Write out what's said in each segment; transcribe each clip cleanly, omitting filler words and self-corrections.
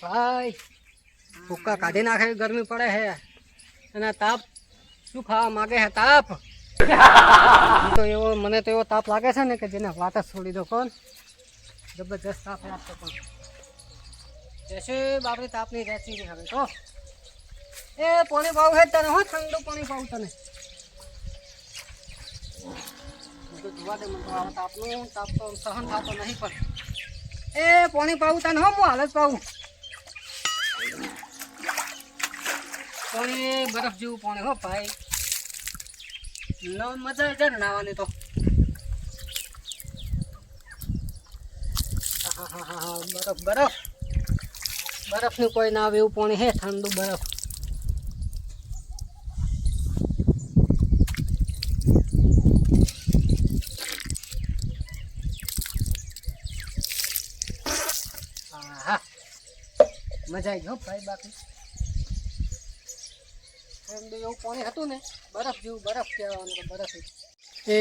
ભાઈ ભૂક્કા કાઢી નાખે ગરમી પડે છે અને તાપ શું ખાવા માગે છે તાપ તો એવો મને તો એવો તાપ લાગે છે ને કે જેને વાત જ છોડી દો કોણ જબરજસ્ત તાપ આપતો પણ જશે બાપરી તાપ નહીં રહેતી નહીં હવે તો એ પાણી પાવું છે તને હો ઠંડુ પાણી પાવું તને તો જોવા દે મને તો આ તાપનું તાપ તો સહન થતો નહીં પણ એ પાણી પાવું તને હો હું હાલ જ પાવું પાણી બરફ જેવું પાણી હો ભાઈ મજા આવી જાય ને નાવાની તો બરફ બરફ બરફનું કોઈ ના આવે એવું પાણી હે ઠંડુ બરફ હા મજા આવી ગયો ભાઈ બાકી ઠંડુ એવું પાણી હતું ને બરફ જેવું બરફ કહેવાનું બરફ એ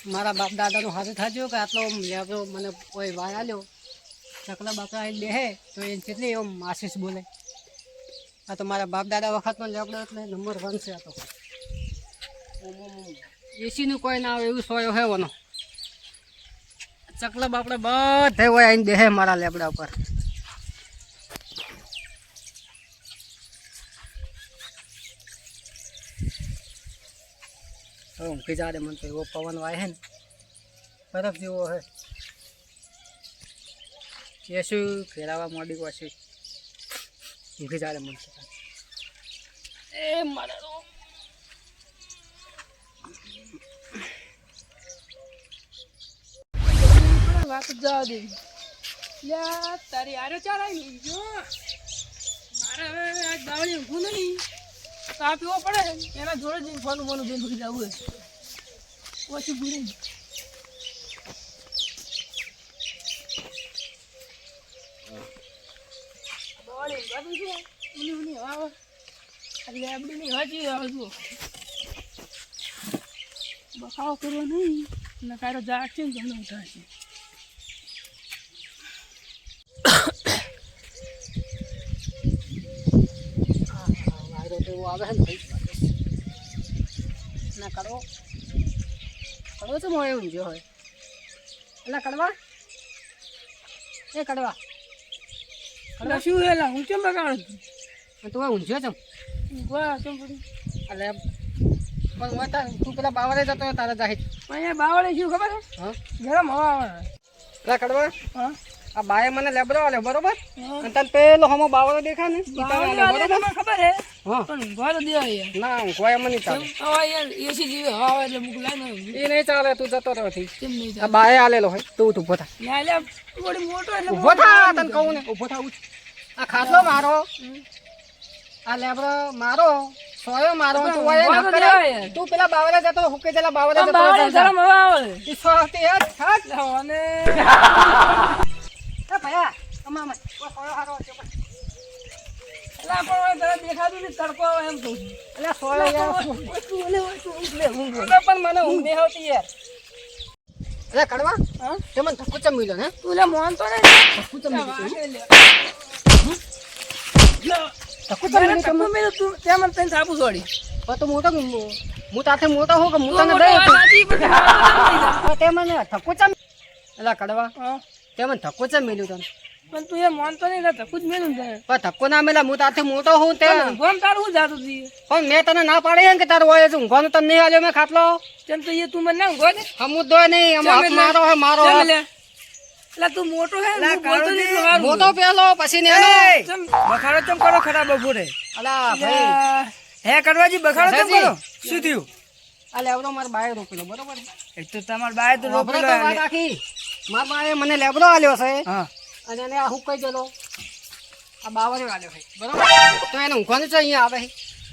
મારા બાપ દાદાનું હાથે થાજો કે આટલો લેબડો મને કોઈ વાય આલ્યો ચકલા બાપડા આવી બેહે તો એ કેટલી એવો આશીષ બોલે આ તો મારા બાપ દાદા વખતનો લેબડો એટલે નંબર 1 છે આ તો એસીનું કોઈ ના આવે એવું સોયો હે વનો ચકલા બાપડા બધે હોય આવીને બેહે મારા લેબડા ઉપર ઊંઘી જા દે મને તો એવો પવન વાય હે ને બરફ જેવો હે એ શું ફેરાવા મોડી વાસી ઊંઘી જા દે મને એ મારા વાત જવા દે યા તારી આરે ચાલાઈ જો મારે હવે આજ દાવણી ઊંઘું નહીં તાપ એવો પડે એના જોડે જઈને ફોનું મોનું જઈને ભૂલી જવું હોય ઓછી ભૂલી બખાવો કરવો નહીં ને કારો જાગ છે ને તમને ઉઠાશે આવે છે ને ના કડવો કડવો તો મોડે ઊંઝો હોય એટલે કડવા એ કડવા કડવા શું હેલા હું કેમ બગાડ તું ઊંઝો છે વાહ કેમ પડી એટલે પણ તું પેલા બાવળે જતો તારા જાહેર અહીંયા બાવળે શું ખબર છે હા ગરમ હવા આવે એટલે કડવા હા આ બાએ મને લેબડો આલ્યો બરોબર અને તને પેલો હમો બાવળો દેખા ને બરોબર ખબર હે હા પણ ઘર દે ના કોઈ મને ચાલે હવે યાર એસી જીવે હવા આવે એટલે મુક લાય ને એ નહીં ચાલે તું જતો રહો થી કેમ નહીં ચાલે આ બાએ આલેલો હોય તું ઊભો થા ના લે થોડી મોટો એટલે ઊભો થા તને કહું ને ઊભો થા આ ખાસો મારો આ લેબડો મારો સોયો મારો તું હોય ન કરે તું પેલા બાવળે જતો હુકે જલા બાવળે જતો ગરમ હવા આવે ઈ સોહતી હે થાક અને એ ભયા અમામ સોયો હારો છે એલા પણ તને દેખાતું નહીં તડકો એમ કહું એલા સોયો યાર તું લે હું પણ મને ઊંઘ નહીં આવતી યાર એલા કડવા હા તે મને ધક્કો ચમ મિલ્યો ને તું લે મોન તો ને ધક્કો ચમ મિલ્યો ધક્કો ચમ મિલ્યો તું તે મને તને સાપુ છોડી તો મોટો હું તાથે મોટો હો કે મોટો ને દે તે મને ધક્કો ચમ એલા કડવા હા તે મને ધક્કો ચમ મિલ્યો તને પણ તું એ માનતો નહીં ધક્કો જ મેલું છે પણ ધક્કો ના મેલા હું તારથી મોટો હોઉં તે ઊંઘવાનું તારું શું જાતું હતી પણ મેં તને ના પાડી કે તારું હોય છે ઊંઘવાનું તને નહીં આલ્યો મેં ખાટલો કેમ તો એ તું મને ના ઊંઘવા દે હમુદો નહીં મારો હે મારો એટલે તું મોટો હે મોટો પેલો પછી ને બખાડો ચમ કરો ખરાબ બપોરે અલા ભાઈ હે કરવાજી બખાડો ચમ કરો શું થયું અલે આવડો માર બાય રોકેલો બરોબર એક તો તમાર બાય તો રોકેલો આખી માર બાએ મને લેબડો આલ્યો છે હા અને એને આ હુકાઈ ગયેલો આ બાવરે વાલ્યો છે બરોબર તો એને ઊંઘવાનું છે અહીંયા આવે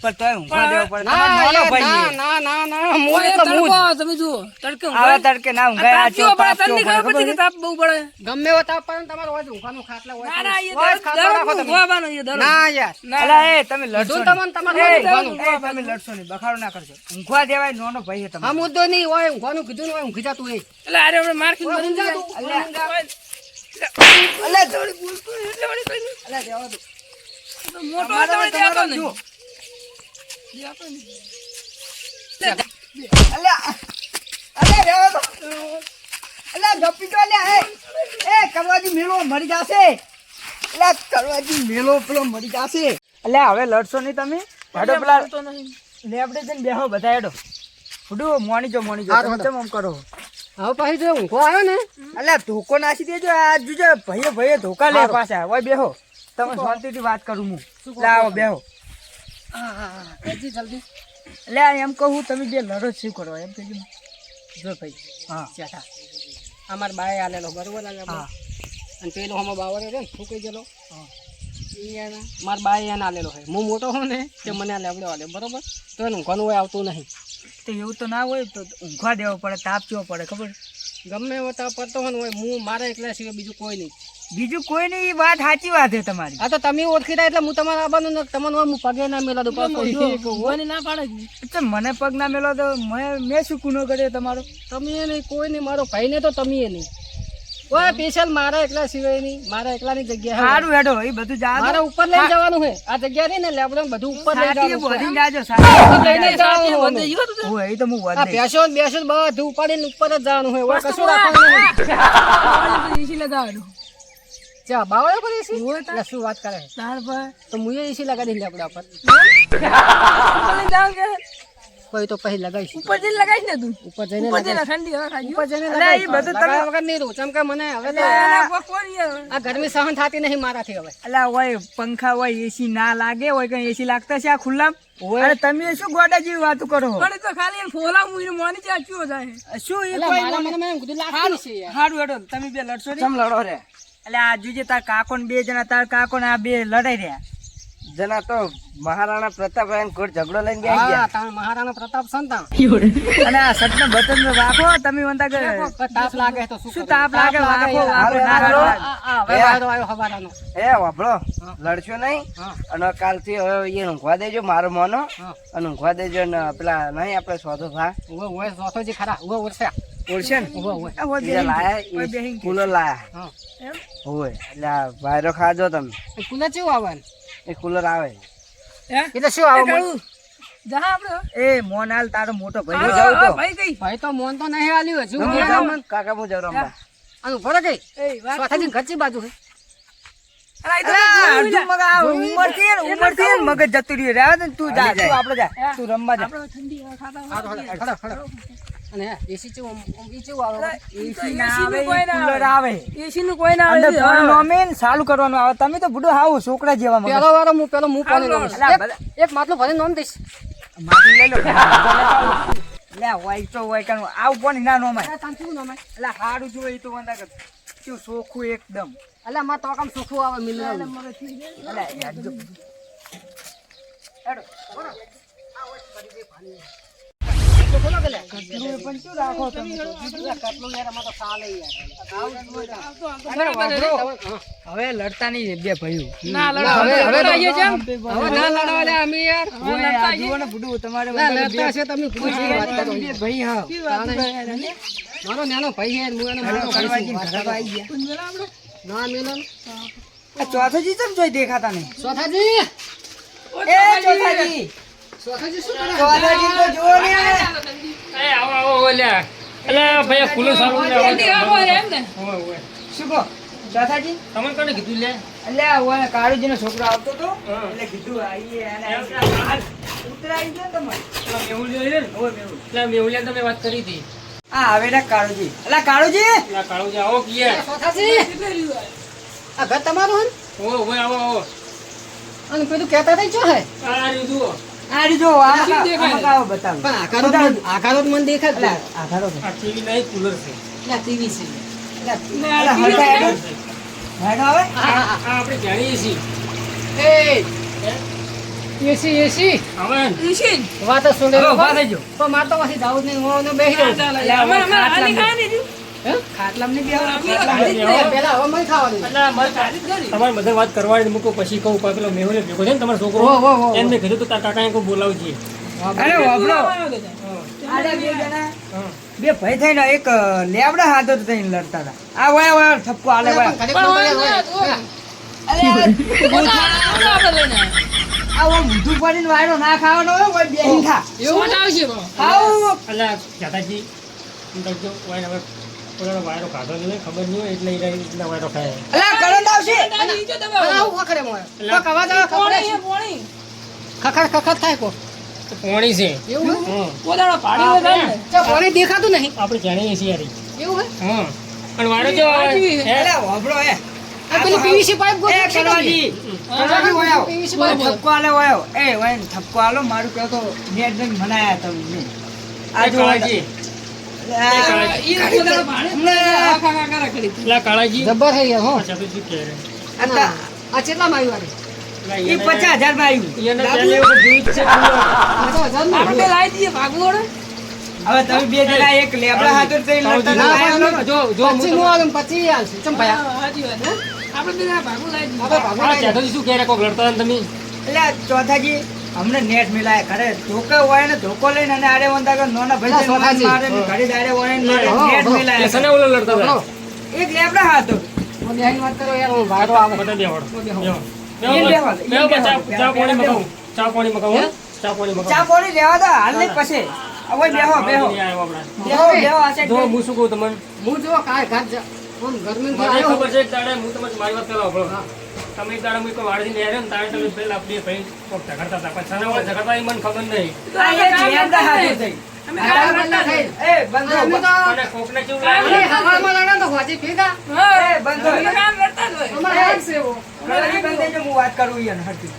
પણ તોય ઊંઘવા દેવો પડે તમારો ભાઈ ના ના ના મોય તો તડકો તમે જુઓ તડકે આવે તડકે ના ઊંઘાય આ ચો તાપ ચો ખબર છે કે તાપ બહુ પડે ગમે એવો તાપ પડે તમારો હોય ઊંઘવાનું ખાટલા હોય ના ના એ ખાટલા રાખો તમે ઊંઘવાનો એ દરો ના યાર અલા એ તમે લડશો તમને તમારું ઊંઘવાનું તમે લડશો નહીં બખાડો ના કરજો ઊંઘવા દેવાય નોનો ભાઈ છે તમારો આ મુદ્દો નહીં હોય ઊંઘવાનું કીધું ને હોય ઊંઘી જાતું એ એટલે આરે આપણે માર ખીન મરી જાતું અલ્યા થોડી બોલતો એટલે વળી કઈ નહીં. અલ્યા જવા દો. તો મોટો હતો વળી દેતો નહીં. દેતો નહીં. અલ્યા અલ્યા જવા દો. અલ્યા ગપ્પી તો અલ્યા એ કરવાજી મેલો મરી જાશે. અલ્યા કરવાજી મેલો પેલો મરી જાશે. અલ્યા હવે લડશો નહીં તમે. હેડો પેલા લેબડે જઈને બેહો બધા હેડો. ફૂડું મોણી જો તમે કેમ આમ કરો? હવે પાછી જો ઊંઘો આવ્યો ને અલ્યા ધોકો નાસી દેજો. આ જોજો ભાઈએ ધોકા લે પાછા. ઓય બેહો તમે શાંતિથી વાત કરું હું. લાવો બેહો. જલ્દી જલ્દી. એટલે એમ કહું તમે બે લડો શું કરો એમ કહેજો. જો ભાઈ હા ચાટા અમાર બાએ આલેલો બરોબર હા અને પેલો હમણાં બાવરે રે શું કહી ગયેલો માર બાએ એને આલેલો હોય. હું મોટો હોઉં ને તે મને આ લેવડો આલે બરોબર તો એને ઊંઘવાનું હોય આવતું નહીં. તો એવું તો ના હોય તો ઊંઘવા દેવો પડે. તાપ કેવો પડે ખબર? ગમે એવો તાપ પડતો હોય ને હોય હું મારા એકલા સિવાય બીજું કોઈ નહીં. બીજું કોઈ નહીં. એ વાત સાચી વાત છે તમારી. આ તો તમે ઓળખી રહ્યા એટલે હું તમારા આવવાનું ને તમને હું પગે ના મેલા દઉં ના પાડે એટલે મને પગ ના મેલો તો મેં શું ગુનો કર્યો તમારો? તમે નહીં કોઈ નહીં. મારો ભાઈ ને તો તમે નહીં. ઓય સ્પેશિયલ મારા એકલા સિવાય નહીં. મારા એકલાની જગ્યા સારું હેડો એ બધું જા. મારે ઉપર લઈને જવાનું છે. આ જગ્યા રહી ને લેબડો બધું ઉપર લઈ જવાનું બધું જાજો. લઈને જવાનું એ તો હું આ બેસો બધું ઉપાડીને ઉપર જ જવાનું હોય. ઓય કશું રાખવાનું નહીં. ચા બાવળે પર એસી એટલે શું વાત કરે તો હું એસી લગાડી દે આપડા પર કોઈ તો પછી લગાવીશ. ઉપર જઈને લગાવીશ ને તું. ઉપર જઈને ઠંડી હવા ખાઈ. ઉપર જઈને એ બધું તમે વગર નહીં રહું. ચમકે મને હવે તો આ ગરમી સહન થતી નહીં મારાથી હવે. અલા હોય પંખા હોય એસી ના લાગે હોય કઈ એસી લાગતા છે આ ખુલ્લામાં? અરે તમે શું ગોડા જેવી વાતો કરો? પણ તો ખાલી ફોલા મુઈને મોની ચાચ્યો જાય. શું એ કોઈ મને કીધું લાગતું છે યાર. હારું હેડો તમે બે લડશો ને. ચમ લડો રે. એટલે આ જોજે તાર કાકો ને બે જણા તાર કાકો ને આ બે લડાઈ રહ્યા. જના તો મહારાણા પ્રતાપ ઘોડ ઝઘડો લઈને ગયા ગયા. તમે મહારાણા પ્રતાપ સંતા અને આ સટનો બટન રાખો તમે વંતા કે તાપ લાગે તો શું તાપ લાગે? વાખો હવે આવ્યો હવારાનો. એ વાપરો લડશો નહીં અને કાલથી હવે એ ઊંઘવા દેજો મારો મોનો અને ઊંઘવા દેજો ને પેલા નહીં આપણે સોધો ભા ઓય સોથોજી ખરા ઓય ઓરસ્યા ઓળશે ને હોય લાયા કુલર લાયા હોય એટલે આ વાયરો ખાજો તમે. કુલર કેવું આવે? એ કુલર આવે એટલે શું આવે? એ મોનાલ તારો મોટો ભાઈ જાવ તો ભાઈ તો મોન તો નહીં આલ્યું હજુ. હું જાઉં કાકા હું જાઉં રમવા. અને ઉભો રહે કઈ સોથાજી ઘરची બાજુ છે. મગજ જતું રહ્યું. તું જા આપડે જા તું રમવા જા. અને એસી કેવું આવે? એસી ના આવે કુલર આવે. એસી નું કોઈ ના આવે. ચાલુ કરવાનું આવે. તમે તો બુડો હાવ છોકરા જેવા. પેલો વારો હું પાણી લઉં. એક માટલું ભરી નોમ દઈશ. માટી લઈ લો. લે હોય તો હોય કાનું આવું પણ ના નોમાય. એટલે હારું જોઈ તો વંદા કર શું સોખું એકદમ. એટલે માં તો કામ સુખું આવે મિલન. એટલે યાર જો હેડો બોલો. આ હોય કરી દે પાણી. તો બોલો કે લે પણ શું રાખો તમે તો? કટલું યાર માં તો સાલે હવે લડતા નહીં બે ભાઈઓ. ના લડવા હવે રહીએ છે. હવે ના લડવા લે અમે યાર. આ જુઓ ને બુડુ તમારે લડતા છે તમે પૂછી વાત કરો. બે ભાઈ હા. મારો નાનો ભાઈ છે હું એને મોટો કરવાજી ભાઈ ઘરે આવી ગયા. ના મિલન આ ચોથાજી ચમ જોઈ દેખાતા નહીં? સોથાજી એ ચોથાજી સોથાજી શું કરે? ચોથાજી તો જુઓ ને. એ આવો ઓલ્યા એટલે ભાઈ કુલર સારું શું કહો ચોથાજી? તમને કોને કીધું લે એટલે ઓને કાળુજી નો છોકરો આવતો તો એટલે કીધું આઈએ અને ઉતરાઈ ગયો તમે. એટલે મેહુલિયા તમે વાત કરી હતી આ આવે ને કાળુજી. એટલે કાળુજી એટલે કાળુજી આવો કીએ સોથાજી આ ઘર તમારું હે? ઓ ઓય આવો અને પેલું કહેતા હતા ચો હે? આ રહ્યું જુઓ આ રીજો આવો બતાવો. પણ આકારો જ મને દેખાય એટલે આધારો આ ટીવી નહીં કુલર છે એટલે ટીવી છે. હેડો આવે. આ આપણે જાણીએ છીએ એ એસી હવે વાત સુને ઉભા થઈ જાઓ. તો માર તો પછી દાઉદ નહીં હું બેહી રહું. ખાટલામાં નહીં બેહવાનું. પેલા હવે મને ખાવાનું. તમારે બધા વાત કરવાની મૂકો પછી કહું પેલો મેહુલિયા ભેગો છે ને તમારો છોકરો એમ મેં કીધું તો તાર કાકાએ કોઈ બોલાવજે અરે વાપરો. આડા બે જણા બે ભાઈ થઈને એક લેબડા હાથો થઈને લડતા હતા. આ વયા વયા ઠપકો આલે વયા. આ ઓમ ઊંધું પડીને વાયરો ના ખાવાનો હોય કોઈ બેહી ખા. ખાવું. અલ્યા જાતાજી એમ કરજો વાયર હવે પોતાનો વાયરો ખાધો નહીં ખબર નહીં હોય એટલે એ રીતના વાયરો ખાય. અલા કરંટ આવશે. ખખર ખખર થાય કો તો પોણી છે એવું હે? હમ. પાણી દેખાતું નહીં આપણે જાણીએ છીએ યાર એવું હે? હા પણ વાયરો જો અલા હોભળો એ. આ પેલી પીવીસી પાઇપ ગોતો એ કડવાજી. કડવાજી વયા આવો. પીવીસી પાઇપ ઠપકો આલે વયા આવો. એ વયા ને ઠપકો આલો મારું કહો તો નેટ ને મનાયા તમે. આ જો કાળાજી લા કાળાજી જબ્બર થઈ ગયા હો અચ્છા તો શું કહે રે આ કેટલામાં આવ્યું આને? લા ઈ 50,000 માં આવ્યું. એને પહેલે એવું જોઈ જ છે આ તો હજારમાં. હવે તમે બે જણા એક લેબડા હાથો થઈને લડતા ના, હતા. ના, જો જો હું 25 નું આલું, 25 આલશું. ચમ ભયા? આપણે ભાગું આ લાવી જાતોજી શું કહે રે કોક લડતા હતા ને તમે એટલે આ ચોથાજી અમને નેટ મિલાય ખરે ધોકો હોય ને ધોકો લઈને અને આડે વંદા કર નોના ભાઈ છે, ચોથાજી. મારે ને ઘડી દાડે હોય ને મારે હા, નેટ હા. મિલાય સને ઓલો લડતા હતા એક લેબડા હાથો. હું બેહીને વાત કરો યાર, હું વાયરો આવે. બધા બેવાડો બેહો. ચા પાણી મગાવું ચા પાણી મગાવું ચા પાણી મગાવું ચા પાણી લેવા દો હાલ નહીં પછી હવે બેહો બેહો બેહો બેહો આ સાઈડ જો હું શું કહું તમને હું જો કાંઈ ઘાટ જા- આમ ગરમીથી મને આવ્યો. ખબર છે એક દાડે હું તમને મારી વાત કરવા આપણો તમે એક દાડે હું એક વાડીને આવ્યો ને તારે તમે પેલા આપણી ભાઈ કોક ઝઘડતા હતા પણ સાના વાળા ઝઘડતા એ મને ખબર નહીં આ એક લેબડા હાથો થઈ. આ બંધ થઈ. એ બંધો અમે તો અને કોકને કેવું આપણે લાગે હવામાં લડ્યા તો હોજી ભેગા. એ બંધો અમારે યાદ છે એવો. કડવાજી બંધે જો હું વાત કરું યાર હરતી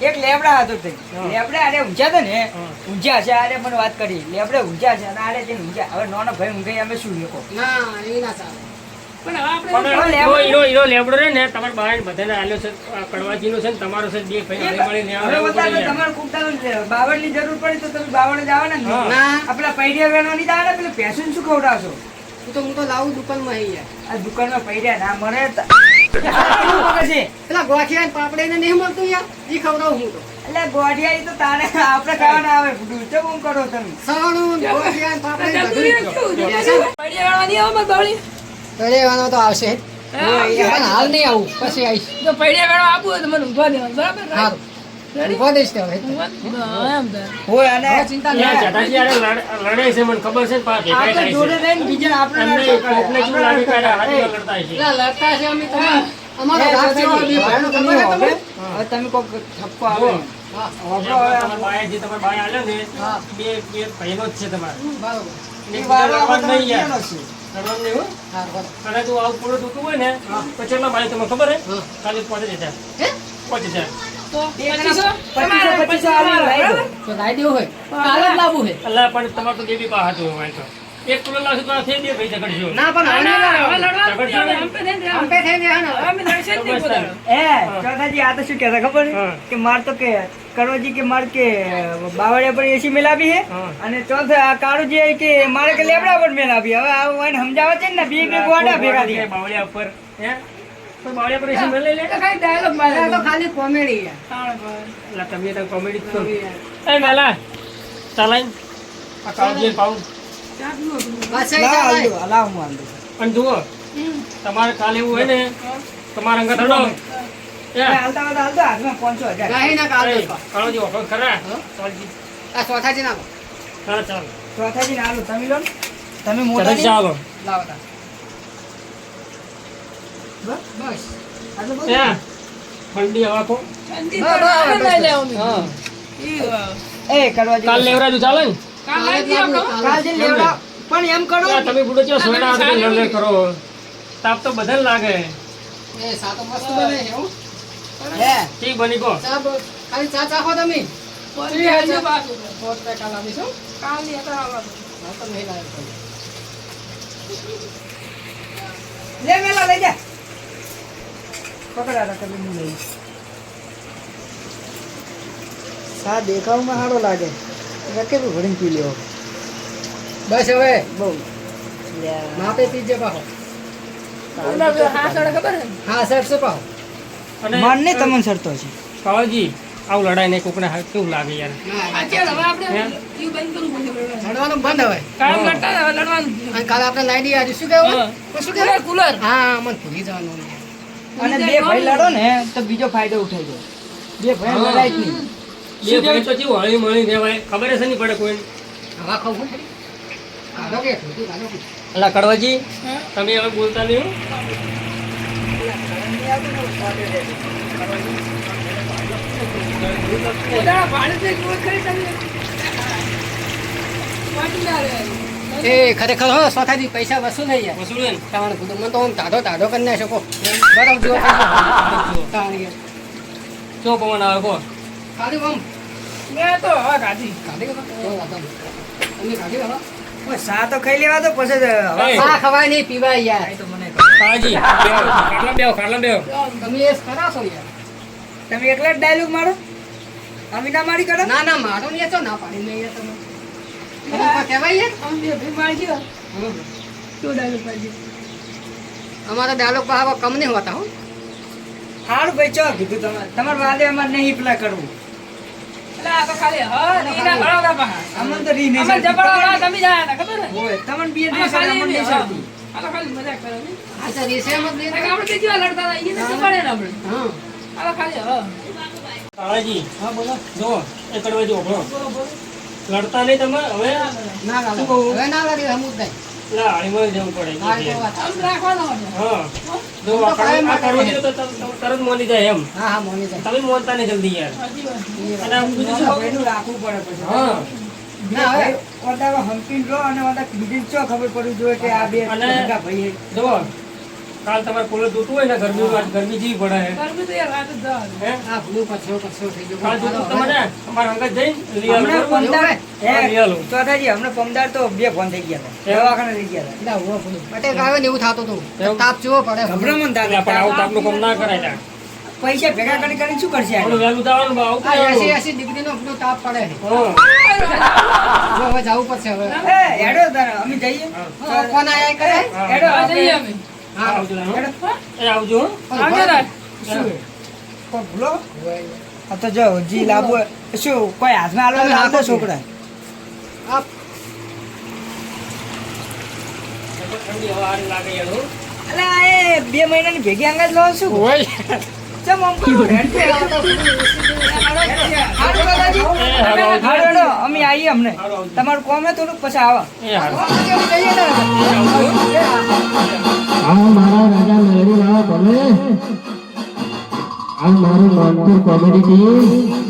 એક લેબડા હાથો થઈ લેબડા આડે ઊંઝા છે ને ઊંઝા છે આડે મને વાત કરી લેબડા ઊંઝા છે અને આડે જઈને ઊંઝા હવે નાનો ભાઈ ઊંઘે અમે શું લેકો ના એ ના ચાલે. પણ હીરો લેબડો રે ને તમારા બાય બધાને આલ્યો છે આ કડવાજીનો છે ને તમારો છે બે ભાઈ હળી મળીને હવે રહેવું બતાવો પડે યાર. તમારે કુંટાનું બાવળની જરૂર પડી તો તમે બાવળ જ આવવાના ને હા. ના આપણા પૈડિયા વેણવાની જ આવે ને પેલું ભેંસુને શું ખવડાવશો હું તો લાવું દુકાનમાં આવી યાર. આ દુકાનમાં પૈડિયા ના મળે શું ખબર છે પેલા ગોઠિયા ને પાપડીને નહીં મળતું યાર, ઈ ખવડાવું હું તો. એટલે ગોઢિયા ઈ તો તારે આપણે ખાવાના આવે બધું ચમ હું કરો તમે સવાણું, ગોઠિયા ને પાપડી ને બધું. પહેરેવાનો તો આવશે પણ હાલ નહીં આવું, પછી આવીશ. સારું. ઊભો દઈશ તે હવે. હોય અને હવે ચિંતા યાર, નહીં. જટાજી યારે લડે છે મને ખબર છે પણ ભેગા આપણે થાય જોડે છે રહીને બીજાને આપણે એમને લડશું. કોકને કેવું લાગે કે અરે હાથમાં લડતા હશે. પેલા લડતા છે અમે તમે અમારો એ રાગ જેવો ચોથાજી, બી ભાઈનો તમે ખબર હવે હે હવે તમે કોક ઠપકો આવે હા, તમારા બાએ જે તમારા બાએ આલ્યો ને હા. બે ભાઈનો જ છે તમારે બરોબર. ઈ વારો લડવાનું આપણે નહીં યાર. બીજાનો છે. લડવાનું નહીં હો. હા, બરોબર. અને તું આવું પૂરું થતું હોય ને તો કેટલા બાઈ તમને ખબર હે હા. ખાલી 5,000 હે? 5,000 2500 આલી લાવી દો. તો લાવી દેવું હોય કાલે જ લાવવું હોય. અલ્લા પણ તમારે તો દેવી પા હાથું હોય તો એક કિલો લાવશો તો આ થઈ દે ભાઈ ઝઘડજો ના પણ હવે નહીં લાવવાનું. ઝઘડજો ને. હંપે થઈ ગયા ને હવે. તો બસ તારે. એ ચોથાજી આ તો શું કહેતા ખબર છે? હા. કે માર તો કે કરોજી કે માર કે બાવળિયા પર એસી મેલાવી હે હા. અને ચોથા આ કાળુજી કે મારે કે લેબડા પર મેલાવી હવે આ વાને સમજાવે છે ને બે બે ગોડા ભેગા થયા બાવળિયા ઉપર હે તો બાવળિયા પર એસી મેલે લે આ તો ખાલી કોમેડી યાર. અલ્લા તમે તો કોમેડી તો એ મેલા ચાલાઈ આ કાળજી પાઉં બસ એ લાવ ચાલે. આલુ, લાવ હું આલુ. પણ જુઓ તમારે કાલે એવું હોય ને તમારા અંગત હડો એ હાલતા હાલતા હાથમાં 500,000 નહીં ના કાલે તો. કાળજી વખત ખરા કાળજી આ ચોથાજી નાખો. હા ચાલો ચોથાજી ને આલુ તમે લો ને. તમે મોટા ચાલો ને. ચાલો લાવો તાર. બસ આટલું બધું? ત્યાં ઠંડી હવા કો હા એ કરવાજી કાલ લેવરાજુ ચાલે ને કાલે જ લાવવું, કાલે. કાલજી લેવડા પણ એમ કરો ત્યાં તમે બુડો ચો સોડા હાથે લડ કરો તાપ તો બધાને લાગે એ સાતો મસ્ત બને છે હો. હે ઠીક બની કો ચા ખાલી ચા ચાખો તમે. પોત રૂપિયા કાલ આપીશું. હા, તો નહીં લાવ્યો. લે મેલા લઈ જા પકડા તમે હું લઈ સા દેખાવમાં સારો લાગે કેટલું ભરીને પી લેવો બસ હવે બહુ માપે પીજે પાહો. હા સાહેબ શું પાહો. અને મન ને તમને સરતો છે કાળજી આવું લડાઈ નહીં કોકને કેવું લાગે યાર લડવાનું બંધ હવે અને કાલે આપણે લાઈ દઈએ આજે શું કહેવું શું કહેવાય કુલર હા મને ભૂલી જવાનું અને બે ભાઈ લડો ને તો બીજો ફાયદો ઉઠાઈ જાય બે ભાઈ લડાય જ નહીં બે ભાઈ તો કેવું હળી મળી રહેવાય ખબર જ નહીં પડે કોઈ હવા ખાવું કાઢો કે કાઢો કે અલા કડવાજી તમે હવે બોલતા નહીં હો. એ ખરેખર હો સોથાજી પૈસા વસૂલ થઈ જાય વસૂલે ને? તમારે કુટુંબ તો આમ ટાઢો કરી ના શકો બરાબર જો ખાલી જો પવન આવે કહો આમ કાઢી તમે કાઢી હવે ઓય, સા તો ખાઈ લેવા તો પછી એ, આ ખવાય નહીં પીવાય યાર તો મને કાળજી ખાટલા બેહો તમે એ કરાશો યાર તમે એકલા જ ડાયલોગ મારો અમે ના મારી કરો ના ના મારો નહીં તો ના પાડી નહીં યાર તમે તમે કોઈ કહેવાય યાર અમારા ડાયલોગ પર આવા કમ નહીં હોતા હો હારું ભાઈ ચો કીધું તમારે વાદે અમારે નહીં પેલા કરવું અમને તો રી નહીં ઓય, તમને બી નહીં સર, અમને નહીં સરતી. અચ્છા રેસે મત લે હા કાળજી હા બોલો જો એ કડવાજી ઓભળો લડતા નહીં તમે હવે ના શું કહું? હવે ના લાગે હમુદ નહીં પેલા હાળીમાં જવું પડે હા તો વાત હા જો આ કડવાજી તો તરત મોની જાય એમ હા હા મોની જાય તમે મોનતા નહીં જલ્દી યાર અને આમ બીજું શું કહું? ભાઈનું રાખવું પડે પછી હા ના હવે ઓડા હમ્પીને રહો અને ઓડા બીજી ચો ખબર પડવી જોઈએ કે આ બે અને- ભેગા ભાઈ જો કાલ તમારે કોલેજ જોતું હોય ને ગરમી જેવી પડે હે આ ભૂલું પછો થઈ ગયો કાલ જોતું તમને અમારા અંગત જઈને લઈ આવો. હમણાં બરોબર? પમદાર હા, લઈ આવો. ચોથાજી હમણાં પમદાર તો બે ફોન થઈ ગયા હતા દવાખાને લઈ ગયા હતા એટલે ઉભો ભૂલું અટેક આવે ને એવું થતું હતું એવું? તાપ જોવો પડે ગભરામણ એટલે થાય. પણ આવું તો આપણું કામ ના કરાય ત્યાં. પૈસા ભેગા કરીને શું કરશે આ? થોડું વહેલું જવાનું બા, આવું આ કરવાનું. 80 ડિગ્રીનો પેલો તાપ પડે છે. હા. જો હવે જવું પડશે હવે એ, હેડો તારે, અમે જઈએ હા, કોણ આયા કરે હા. હેડો હા આવજો ને, હો. હેડો. એ આવજો હો. શું કોઈ ભૂલો આ તો જો જી લાવવું હોય, શું કોઈ હાથમાં આલો તમે લાવો હાથો છોકરા આ ઠંડી હવા હારી લાગે યાર, હો. અલા એ 2 મહિનાની ભેગી અંગાજ લો શું ચમ આમ કરો? હારું દાદાજી. એ હારું આવજો. હારું હેડો, અમે આવીએ અમને હારું આવજો. તમારું કોમ હે થોડુંક પછી આવો એ હારું. જઈએ ને. આ મારા રાજા મેળવી લાવો તમે આ મારું માનપુર કોમેડી ટીમ